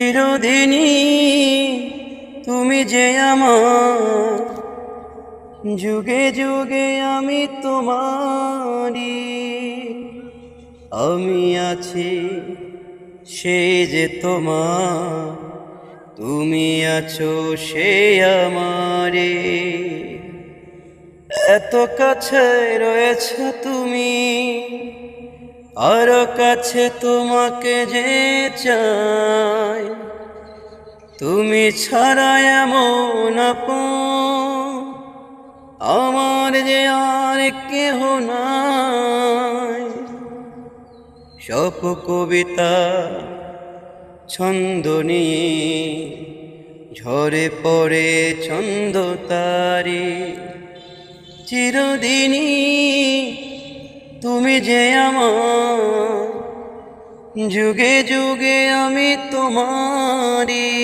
চিরদিনই তুমি যে আমার, যুগে যুগে আমি তোমারি। আমি আছি সে যে তোমার, তুমি আছো সে আমারে। এত কাছে রয়েছ তুমি, আরো কাছে তোমাকে যে চাই। তুমি ছাড়া এমন আপন আমার যে আর কেহ নাই। সব কবিতা ছন্দ নিয়ে ঝরে পড়ে ছন্দ তারি। চিরদিনই তুমি যে আমার, যুগে যুগে আমি তোমারি।